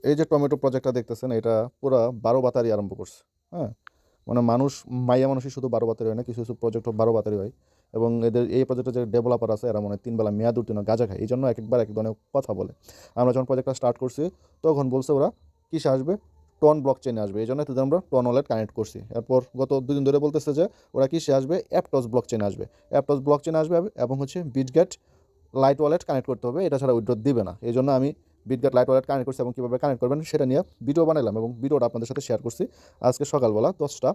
এই যে টমেটো প্রজেক্টটা দেখতেছেন এটা পুরা 12 বাতারি আরম্ভ করছে। হ্যাঁ, মানে মানুষ মাইয়া মানুষই শুধু 12 বাতারি হয় না, কিছু কিছু প্রজেক্ট 12 বাতারি হয়। এবং এদের এই প্রজেক্টের যে ডেভেলপার আছে এরা মনে হয় 3 বেলা মেয়াদ উত্তীর্ণ গাঁজা খায়, এই জন্য এক একবার এক ধরনের কথা বলে। আমরা যখন প্রজেক্টটা স্টার্ট করছি তখন বলছে ওরা কিসে আসবে, টন ব্লক চেনে আসবে, এই জন্য তাদের আমরা টন ওয়ালেট কানেক্ট করছি। এরপর গত 2 দিন ধরে বলতেছে যে ওরা কিসে আসবে, অ্যাপটস ব্লক চেনে আসবে, অ্যাপটস ব্লক চেনে আসবে এবং হচ্ছে বিটগেট লাইট ওয়ালেট কানেক্ট করতে হবে, এটা ছাড়া উইথড্র দিবে না। এই জন্য আমি বিটগেট লাইট ওয়ালেট কানেক্ট করছি এবং কীভাবে কানেক্ট করবেন সেটা নিয়ে ভিডিও বানালাম এবং ভিডিওটা আপনাদের সাথে শেয়ার করছি আজকে সকালবেলা 10টা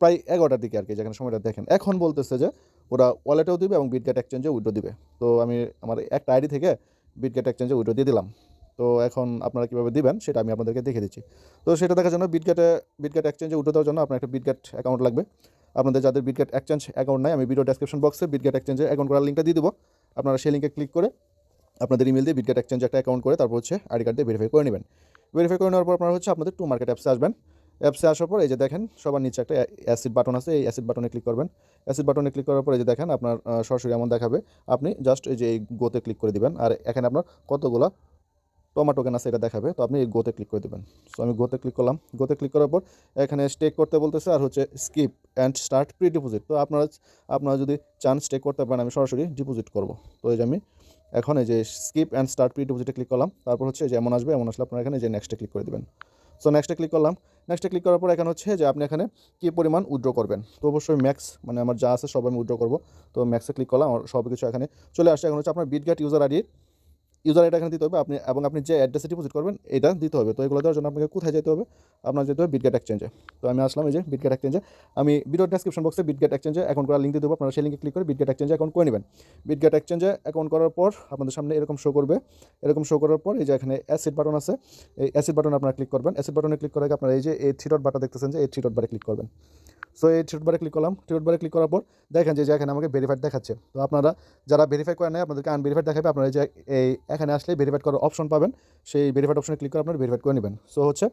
প্রায় 11টার দিকে আর কি, যেখানে সময়টা দেখেন। এখন বলতেছে যে ওরা ওয়ালেটেও দিবে এবং বিটগেট এক্সচেঞ্জে উইথড্র দিবে। তো আমি আমার একটা আইডি থেকে বিটগেট এক্সচেঞ্জে উইথড্র দিয়ে দিলাম। তো এখন আপনারা কীভাবে দিবেন সেটা আমি আপনাদেরকে দেখিয়ে দিচ্ছি। তো সেটা দেখার জন্য বিটগেট এক্সচেঞ্জে উইথড্র দেওয়ার জন্য আপনার একটা বিটগেট অ্যাকাউন্ট লাগবে। আপনাদের যাদের বিটগেট এক্সচেঞ্জ অ্যাকাউন্ট নাই, আমি ভিডিও ডেসক্রিপশন বক্সে বিটগেট এক্সচেঞ্জে অ্যাকাউন্ট করার লিঙ্কটা দিয়ে দেবো। আপনারা সেই লিঙ্কে ক্লিক করে আপনাদের ইমেল দিয়ে বিটগেট এক্সচেঞ্জ একটা অ্যাকাউন্ট করে তারপর হচ্ছে আইডি কার্ড দিয়ে ভেরিফাই করে নেবেন। ভেরিফাই করে নেওয়ার পর আপনারা হচ্ছে আপনাদের টু মার্কেট অ্যাপসে আসবেন। অ্যাপসে আসার পর এই যে দেখেন সবার নিচে একটা অ্যাসিড বাটন আছে, এই অ্যাসিড বাটনে ক্লিক করবেন। অ্যাসিড বাটনে ক্লিক করার পর এই যে দেখেন আপনার সরাসরি এমন দেখাবে, আপনি জাস্ট এই যে এই গোতে ক্লিক করে দিবেন আর এখানে আপনার কতগুলো টমা টোকেন আছে এটা দেখাবে, তো আপনি এই গোতে ক্লিক করে দেবেন। সো আমি গোতে ক্লিক করলাম। গোতে ক্লিক করার পর এখানে স্টেক করতে বলতেছে আর হচ্ছে skip and start pre deposit. তো আপনারা যদি চান স্টেক করতে পারেন, আমি সরাসরি ডিপোজিট করব। তো এই যে আমি এখন এই যে স্কিপ অ্যান্ড স্টার্ট প্রি ডিপোজিটে ক্লিক করলাম। তারপর হচ্ছে যে এমন আসবে, এমন আসলে আপনারা এখানে যে নেক্সটে ক্লিক করে দেবেন। সো নেক্সটে ক্লিক করলাম। নেক্সটে ক্লিক করার পর এখানে হচ্ছে যে আপনি এখানে কী পরিমাণ উইথড্র করবেন। তো অবশ্যই ম্যাক্স, মানে আমার যা আছে সব আমি উইথড্র করবো। তো ম্যাক্সে ক্লিক করলাম, আমার সব কিছু এখানে চলে আসছে। এখন হচ্ছে আপনার বিটগেট ইউজার আইডি এখানে দিতে হবে আপনি, এবং আপনি যে অ্যাড্রেসে ডিপোজিট করবেন এটা দিতে হবে। তো এগুলো দেওয়ার জন্য আপনাকে কোথায় যেতে হবে, আপনার যেতে হবে বিটগেট এক্সচেঞ্জে। তো আমি আসলাম এই যে বিটগেট এক্সচেঞ্জে। আমি ভিডিও ডেসক্রিপশন বক্সে বিটগেট এক্সচেঞ্জে অ্যাকাউন্ট করার লিঙ্ক দিয়ে দেবো, আপনারা সেই লিঙ্কে ক্লিক করে বিটগেট এক্সচেঞ্জে অ্যাকাউন্ট করে নেবেন। বিটগেট এক্সচেঞ্জে অ্যাকাউন্ট করার পর আপনাদের সামনে এরকম শো করবে। এরকম শো করার পর এই যে এখানে অ্যাসিড বাটন আছে, এই অ্যাসিড বাটনে আপনারা ক্লিক করবেন। অ্যাসিড বাটনে ক্লিক করার আগে আপনারা এই যে এই থ্রি ডট বাটন দেখতেছেন, যে এই থ্রি ডট বারে ক্লিক করবেন। সো এই থ্রি ডট বারে ক্লিক করলাম। থ্রি ডট বারে ক্লিক করার পর দেখেন যে এখানে আমাকে ভেরিফাইড দেখাচ্ছে। তো আপনারা যারা ভেরিফাই করে নেয় আপনাদেরকে আনভেরিফাইড দেখাবে, আপনারা যে এই এখানে আসলে ভেরিফাইড করার অপশন পাবেন, সেই ভেরিফাইড অপশনে ক্লিক করে আপনারা ভেরিফাইড করে নেবেন। সো হচ্ছে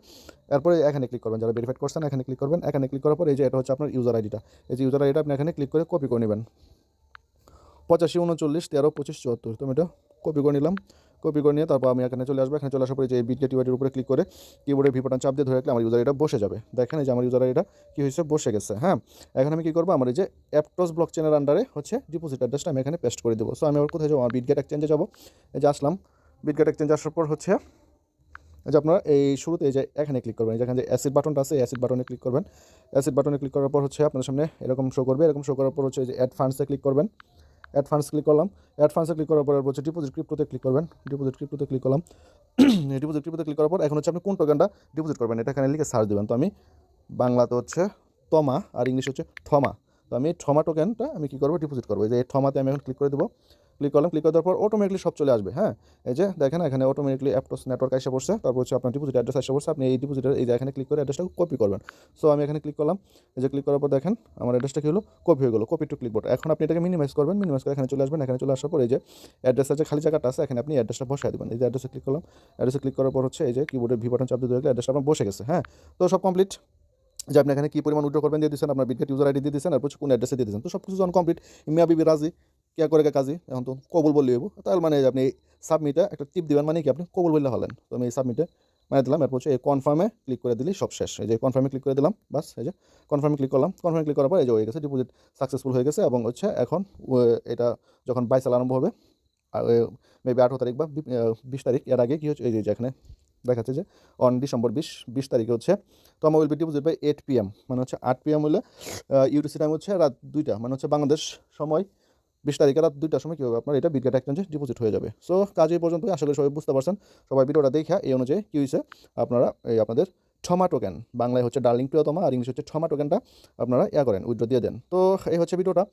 এরপরে এখানে ক্লিক করবেন, যারা ভেরিফাইড করছেন এখানে ক্লিক করবেন। এখানে ক্লিক করার পর এই যে এটা হচ্ছে আপনার ইউজার আইডিটা, এই যে ইউজার আইডিটা আপনি এখানে ক্লিক করে কপি করে নেবেন। 85 39 13 25 74। তো আমি এটা কপি করে নিলাম। কপি করে নিয়ে তারপর আমি এখানে চলে আসবো। এখানে চলে আসার পরে যে বিটগেট ইউআইডির উপরে ক্লিক করে কিবোর্ডে ভি বাটন চাপ দিয়ে ধরে রাখলে আমার ইউজার এটা বসে যাবে। দেখেন এই যে আমার ইউজার এটা কী হয়েছে, বসে গেছে। হ্যাঁ, এখন আমি কী করবো, আমার এই যে অ্যাপটস ব্লক চেনের আন্ডারে হচ্ছে ডিপোজিট অ্যাড্রেসটা আমি এখানে পেস্ট করে দেবো। সো আমি আবার কোথায় যাবো, আমার বিটগেট এক্সচেঞ্জে যাবো। এই যে আসলাম, বিটগেট এক্সচেঞ্জে আসার পর হচ্ছে এই যে আপনারা এই শুরুতে এই যে এখানে ক্লিক করবেন, যেখানে যে অ্যাসিড বাটনটা আছে অ্যাসিড বাটনে ক্লিক করবেন। অ্যাসিড বাটনে ক্লিক করার পর হচ্ছে আপনাদের সামনে এরকম শো করবে। এরকম শো করার পর হচ্ছে যে অ্যাড ফান্ডসে ক্লিক করবেন। অ্যাড ফান্ডস ক্লিক করলাম। অ্যাড ফান্ডসে ক্লিক করার পর হচ্ছে ডিপোজিট ক্রিপ্টোতে ক্লিক করবেন। ডিপোজিট ক্রিপ্টোতে ক্লিক করলাম। ডিপোজিট ক্রিপ্টোতে ক্লিক করার পর এখন হচ্ছে আপনি কোন টোকেনটা ডিপোজিট করবেন এটা এখানে লিখে সার্চ দেবেন। তো আমি বাংলাতে হচ্ছে তমা আর ইংলিশ হচ্ছে থমা। তো আমি থমা টোকেনটা আমি কী করবো, ডিপোজিট করবো। যে এই থমাতে আমি এখন ক্লিক করে দেবো। ক্লিক করলাম। ক্লিক করার পর অটোমেটিকলি সব চলে আসবে। হ্যাঁ, এই যে দেখেন এখানে অটোমেটিকলি অ্যাপটস নেটওয়ার্ক এসে পড়ছে। তারপর হচ্ছে আপনার ডিপোজিট অ্যাড্রেস এসে পড়ছে। আপনি এই ডিপোজিটের এই যে এখানে ক্লিক করে অ্যাড্রেসটা কপি করবেন। সো আমি এখানে ক্লিক করলাম। এই যে ক্লিক করার পর দেখেন আমার অ্যাড্রেসটা কী হলো, কপি হয়ে গেলো, কপি টু ক্লিকবোর্ড। এখন আপনি এটাকে মিনিমাইজ করবেন। মিনিমাইজ করে এখানে চলে আসবেন। এখানে চলে আসার পর এই যে অ্যাড্রেসের যে খালি জায়গাটা আছে এখানে আপনি অ্যাড্রেসটা বসায় দেবেন। এই যে অ্যাড্রেসে ক্লিক করলাম। অ্যাড্রেসে ক্লিক করার পর হচ্ছে এই যে কিবোর্ডের ভি বাটন চাপ দিয়ে দেখলে অ্যাড্রেসটা আপনার বসে গেছে। হ্যাঁ, তো সব কমপ্লিট। যে আপনি এখানে কী পরিমাণ উইথড্র করবেন দিয়ে দিচ্ছেন, আপনার বিটগেট ইউজার আইডি দিয়ে দিচ্ছেন, আর কোন অ্যাড্রেসে দিয়ে দিচ্ছেন। তো সব কিছু যখন কমপ্লিট, মিয়া বিবি রাজি, কে করে কাজী, এখন তো কবুল বললে হইব। তার মানে আপনি সাবমিটে একটা টিপ দিবেন, মানে কি আপনি কবুল বললে হলেন। তো আমি এই সাবমিটে মানে দিলাম। এরপর হচ্ছে এই কনফার্মে ক্লিক করে দিলেই সব শেষ। এই যে কনফার্মে ক্লিক করে দিলাম, বাস এই যে কনফার্মে ক্লিক করলাম। কনফার্মে ক্লিক করার পর এই যে হয়ে গেছে, ডিপোজিট সাকসেসফুল হয়ে গেছে। এবং হচ্ছে এখন এটা যখন বাইসাল আরম্ভ হবে মেবি 18 তারিখ বা 20 তারিখ, এর আগে কী হচ্ছে এই যে এখানে দেখাচ্ছে যে অন ডিসেম্বর 20 তারিখে হচ্ছে তোমার will be deposit by 8 PM, মানে হচ্ছে 8 PM হলে ইউটিসি টাইম হচ্ছে রাত 2টা, মানে হচ্ছে বাংলাদেশ সময় 20 তারিখে রাত 2টার সময় কী হবে, আপনার এটা বিটগেট এক্সচেঞ্জে ডিপোজিট হয়ে যাবে। সো কাজ এই পর্যন্তই, আশা করি সবাই বুঝতে পারছেন। সবাই ভিডিওটা দেখা এই অনুযায়ী কী হয়েছে আপনারা এই আপনাদের থমা টোকেন, বাংলায় হচ্ছে ডার্লিং প্রিয়তমা আর ইংলিশ হচ্ছে থমা টোকেনটা আপনারা করেন, উইথড্র দিয়ে দেন। তো এই হচ্ছে ভিডিওটা।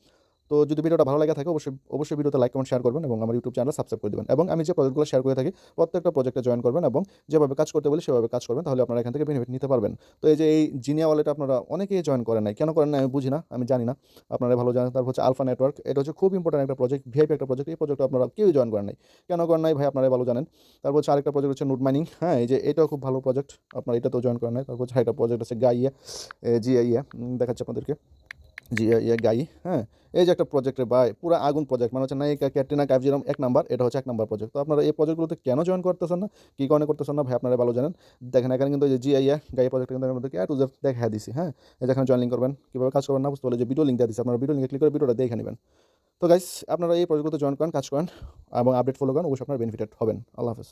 তো যদি ভিডিওটা ভালো লাগে থাকে অবশ্যই ভিডিওতে লাইক কমেন্ট শেয়ার করবেন এবং আমার ইউটিউব চ্যানেল সাবস্ক্রাইব করে দেবেন। এবং আমি যে প্রজেক্টগুলো শেয়ার করে থাকি প্রত্যেকটা প্রজেক্টে জয়েন করবেন এবং যেভাবে কাজ করতে বলি সেভাবে কাজ করবেন, তাহলে আপনারা এখান থেকে বেনিফিট নিতে পারবেন। তো এই যে এই জিনিয়া ওয়ালেট আপনারা অনেকেই জয়েন করেন নাই, কেন করেন না আমি বুঝি না, আমি জানি না, আপনারা ভালো জানেন। তারপর হচ্ছে আলফা নেটওয়ার্ক, এটা হচ্ছে খুব ইম্পর্টেন্ট একটা প্রজেক্ট, ভিআইপি একটা প্রজেক্ট। এই প্রজেক্টটা আপনারা কেউই জয়েন করেন নাই, কেন করেন নাই ভাই আপনারাই ভালো জানেন। তারপর হচ্ছে আরেকটা প্রজেক্ট হচ্ছে নোট মাইনিং। হ্যাঁ, এই যে এটাও খুব ভালো প্রজেক্ট, আপনারা এটাতেও জয়েন করেন নাই। তারপর হচ্ছে আরেকটা প্রজেক্ট আছে গাইয়া জিআইয়া, দেখাচ্ছে আপনাদেরকে। গাই, হ্যাঁ? এই যে একটা প্রজেক্টের ভাই পুরা আগুন প্রজেক্ট মানে হচ্ছে নায়িকা ক্যাটরিনা কাইফ যেরকম ১ নাম্বার, এটা হচ্ছে ১ নাম্বার প্রজেক্ট। তো আপনারা এই প্রজেক্টগুলোতে কেন জয়েন করতেছেন না? কি কারণে করতেছেন না ভাই আপনারা ভালো জানেন। দেখেন এখানে কিন্তু এই যে গাই প্রজেক্টটা কিন্তু আমি আপনাদেরকে A to Z দেখাইয়া দিছি, হ্যাঁ? এই যে এখানে জয়েন লিঙ্ক করবেন, কিভাবে কাজ করবেন না বুঝতে পারলে যে ভিডিও লিঙ্ক দেয়া দিছি। আপনারা ভিডিও লিঙ্কে ক্লিক করে ভিডিওটা দেখে নিবেন। তো গাইস আপনারা এই প্রজেক্টগুলোতে জয়েন করেন, কাজ করেন এবং আপডেট ফলো করেন, অবশ্যই আপনারা বেনিফিটেড হবেন। আল্লাহ হাফেজ।